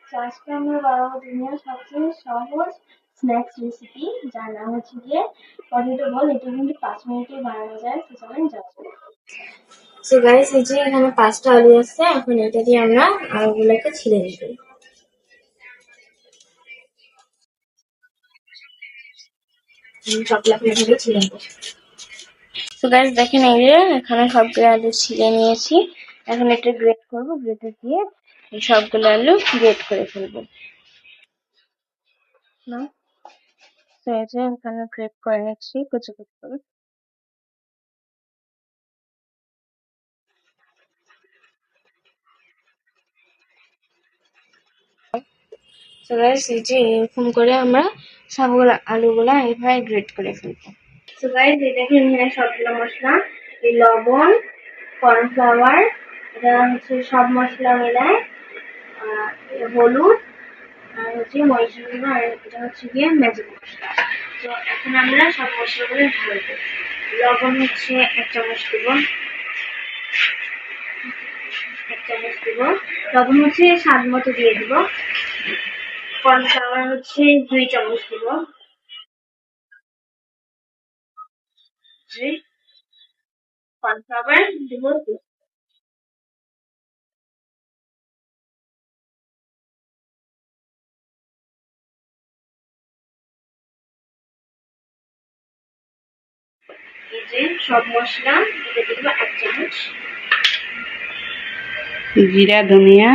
তো আজকে আমরা বানাবো দুনিয়ার সবচেয়ে সহজ স্ন্যাক্স রেসিপি, যার নাম হচ্ছে গিয়ে পটেটো বল। এটা কিন্তু 5 মিনিটে বানানো যায়। তো চলেন যাওয়া যাক। সো গাইস, এই যে এখানে 5টা আলু আছে। এখন এটা দিয়ে আমরা আলুগুলোকে ছিলে নিব। সবগুলো এভাবে ছিলে নেব। সো গাইস দেখেন, এই যে এখানে সবগুলো আলু ছিলে নিয়েছি। এখন এটা গ্রেট করব। গ্রেটার দিয়ে এই সবগুলো আলু গ্রেট করে ফেলবো না। তো এই যে এখানে গ্রেট করে নিচ্ছি কুচি কুচি করে। তো গাইস, এই যে এরকম করে আমরা সবগুলো আলুগুলা এইভাবে গ্রেট করে ফেলবো। তো গাইস, এই দেখেন এখানে সবগুলো মশলা, এই লবণ, কর্নফ্লাওয়ার, এটা হচ্ছে সব মশলা মিলায়, হলুদ, আর হচ্ছে মরিচের গুঁড়ো, আর এটা হচ্ছে গিয়ে ম্যাজিক মশলা। তো এখন আমরা সব মশলাগুলো ঢালবো। লবণ হচ্ছে 1 চামচ দিব, 1 চামচ দিব। লবণ হচ্ছে স্বাদ মতো দিয়ে দিব। কর্নফ্লাওয়ার হচ্ছে 2 চামচ দিব। কর্নফ্লাওয়ার দিব। এই যে সব মশলা এটা দিব 1 চামচ। জিরা, ধনিয়া,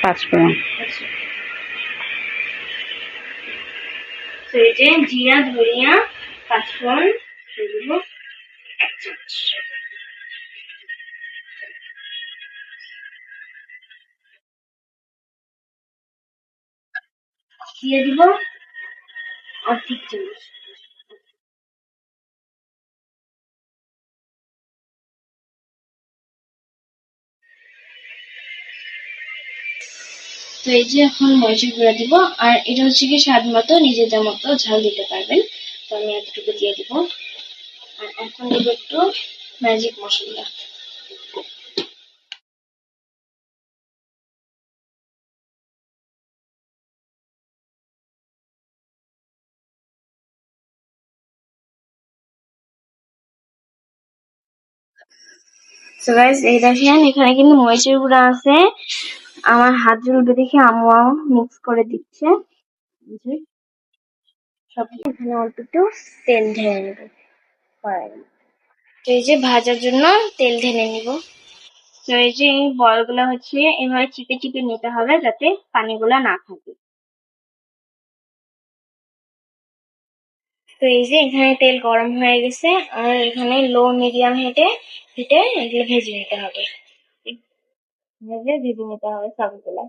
পাঁচফোড়ন। আচ্ছা, তো এই যে জিরা, ধনিয়া, পাঁচফোড়ন দিব 1 চামচ। দিয়ে দিব 1/2 চামচ। তো এই যে এখন মরিচের গুঁড়া দিব, আর এটা হচ্ছে কি স্বাদ মতো নিজেদের মতো ঝাল দিতে পারবেন। তো আমি এতটুকু দিয়ে দিব। আর এখন দিব একটু ম্যাজিক মশলা। সো গাইস, এই দেখেন এখানে কিন্তু মরিচের গুঁড়া আছে। আমার হাত জ্বলবে দেখে আম্মু মিক্স করে দিচ্ছে। এই যে সব এখানে অল্প একটু তেল ঢেলে নেব কড়াইয়ে। তো এই যে ভাজার জন্য তেল ঢেলে নিব। তো এই যে এই বলগুলো হচ্ছে এভাবে চিপে চিপে নিতে হবে যাতে পানিগুলা না থাকে। তো এই যে এখানে তেল গরম হয়ে গেছে, আর এখানে লো মিডিয়াম হিটে হিটে এগুলো ভেজে নিতে হবে। ভেজে নিতে হবে সবগুলা।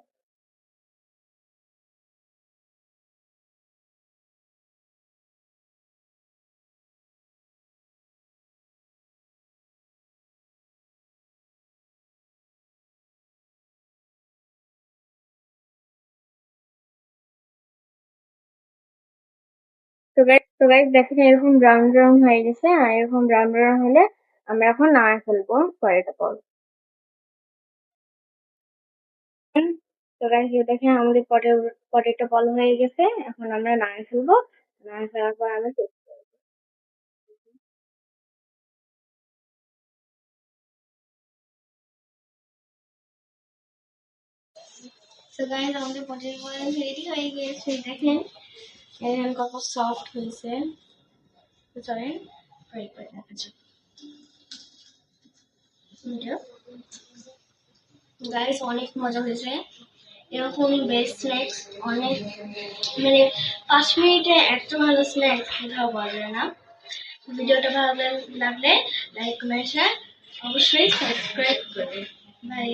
তো গাইস দেখেন এরকম ব্রাউন ব্রাউন হয়ে গেছে, আর এরকম ব্রাউন ব্রাউন হলে আমরা এখন নাড়া ফেলবো কড়াইটা পর। তো গাইস দেখেন আমাদের পটেটো বল হয়ে গেছে। এখন আমরা নাড়া ফেলবো। নাড়া ফেলার পর আমরা তো গাইস আমাদের পটেটো বল রেডি হয়ে গিয়েছে। দেখেন এখন কত সফট হয়েছে। তো চলেন ফ্রাই করে দেখা যাক। গাইস অনেক মজা হয়েছে। এরকম বেস্ট স্ন্যাক্স অনেক, মানে 5 মিনিটে এত ভালো স্ন্যাক্স কোথাও পাওয়া যায় না। ভিডিওটা ভালো লাগলে লাইক কমেন্ট শেয়ার অবশ্যই সাবস্ক্রাইব করবেন। বাই।